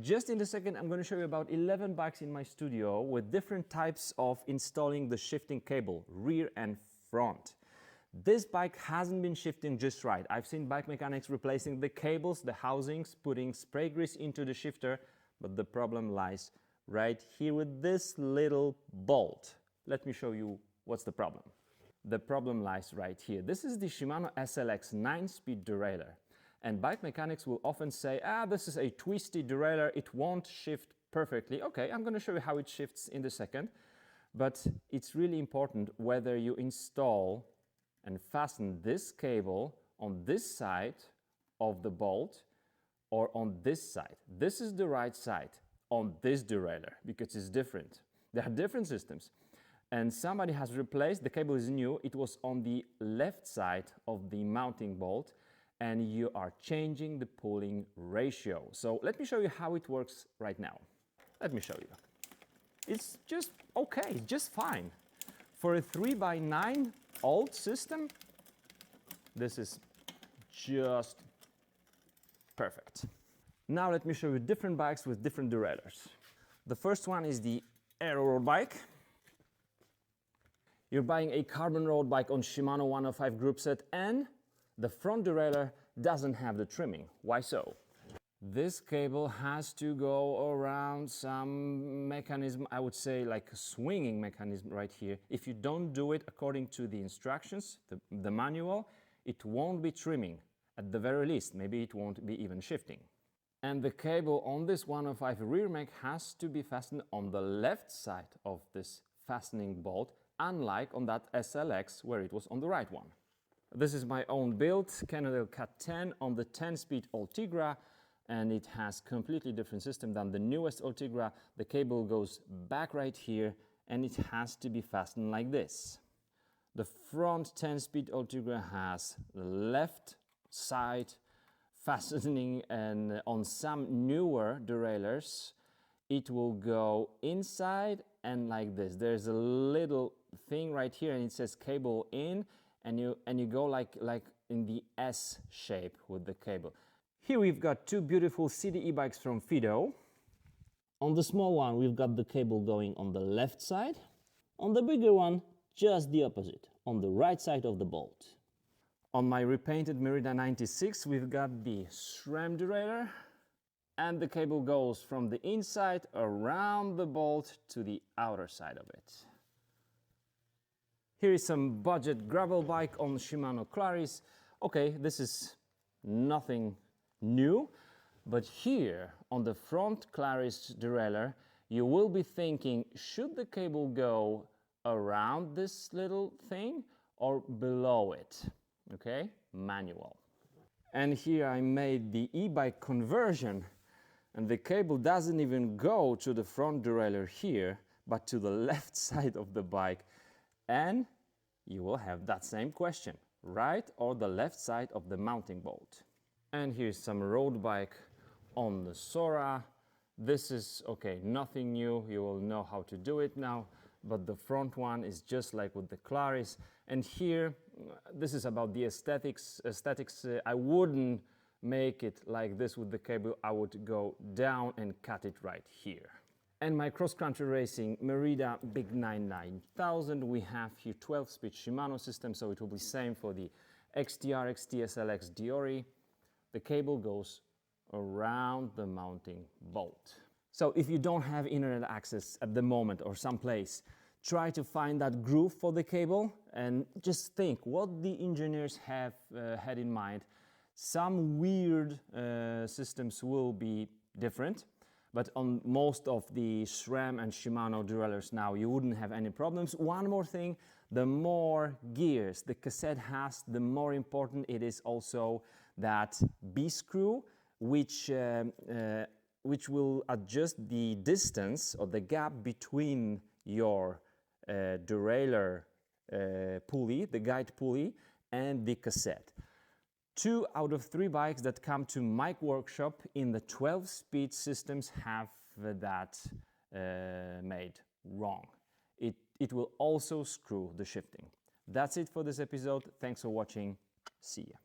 Just in a second, I'm going to show you about 11 bikes in my studio with different types of installing the shifting cable, rear and front. This bike hasn't been shifting just right. I've seen bike mechanics replacing the cables, the housings, putting spray grease into the shifter, but the problem lies right here with this little bolt. Let me show you what's the problem. The problem lies right here. This is the Shimano SLX 9-speed derailleur. And bike mechanics will often say, this is a twisty derailleur, it won't shift perfectly. Okay, I'm going to show you how it shifts in a second. But it's really important whether you install and fasten this cable on this side of the bolt or on this side. This is the right side on this derailleur because it's different. There are different systems. And somebody has replaced, the cable is new, it was on the left side of the mounting bolt, and you are changing the pulling ratio. So let me show you how it works right now. Let me show you. It's just okay, just fine. For a 3x9 old system, this is just perfect. Now let me show you different bikes with different derailleurs. The first one is the aero road bike. You're buying a carbon road bike on Shimano 105 group set, and the front derailleur doesn't have the trimming. Why so? This cable has to go around some mechanism, I would say like a swinging mechanism right here. If you don't do it according to the instructions, the manual, it won't be trimming. At the very least, maybe it won't be even shifting. And the cable on this 105 rear mech has to be fastened on the left side of this fastening bolt, unlike on that SLX where it was on the right one. This is my own build, Cannondale Cat 10 on the 10-speed Ultegra, and it has completely different system than the newest Ultegra. The cable goes back right here, and it has to be fastened like this. The front 10-speed Ultegra has the left side fastening, and on some newer derailleurs, it will go inside and like this. There's a little thing right here, and it says cable in, and you go like in the S shape with the cable. Here we've got two beautiful CDE bikes from Fido. On the small one, we've got the cable going on the left side. On the bigger one, just the opposite, on the right side of the bolt. On my repainted Merida 96, we've got the SRAM derailleur, and the cable goes from the inside around the bolt to the outer side of it. Here is some budget gravel bike on Shimano Claris. Okay, this is nothing new, but here on the front Claris derailleur, you will be thinking, should the cable go around this little thing or below it? Okay, manual. And here I made the e-bike conversion, and the cable doesn't even go to the front derailleur here, but to the left side of the bike. And you will have that same question, right or the left side of the mounting bolt. And here's some road bike on the Sora. This is, okay, nothing new, you will know how to do it now, but the front one is just like with the Claris. And here, this is about the aesthetics. I wouldn't make it like this with the cable, I would go down and cut it right here. And my cross-country racing Merida Big 9 9000, we have here 12-speed Shimano system, so it will be same for the XTR, XTSLX Diori. The cable goes around the mounting bolt. So if you don't have internet access at the moment or someplace, try to find that groove for the cable and just think what the engineers have had in mind. Some weird systems will be different, but on most of the SRAM and Shimano derailleurs now, you wouldn't have any problems. One more thing, the more gears the cassette has, the more important it is also that B-screw, which will adjust the distance or the gap between your derailleur pulley, the guide pulley, and the cassette. 2 out of 3 bikes that come to my workshop in the 12-speed systems have that made wrong. It will also screw the shifting. That's it for this episode. Thanks for watching. See ya.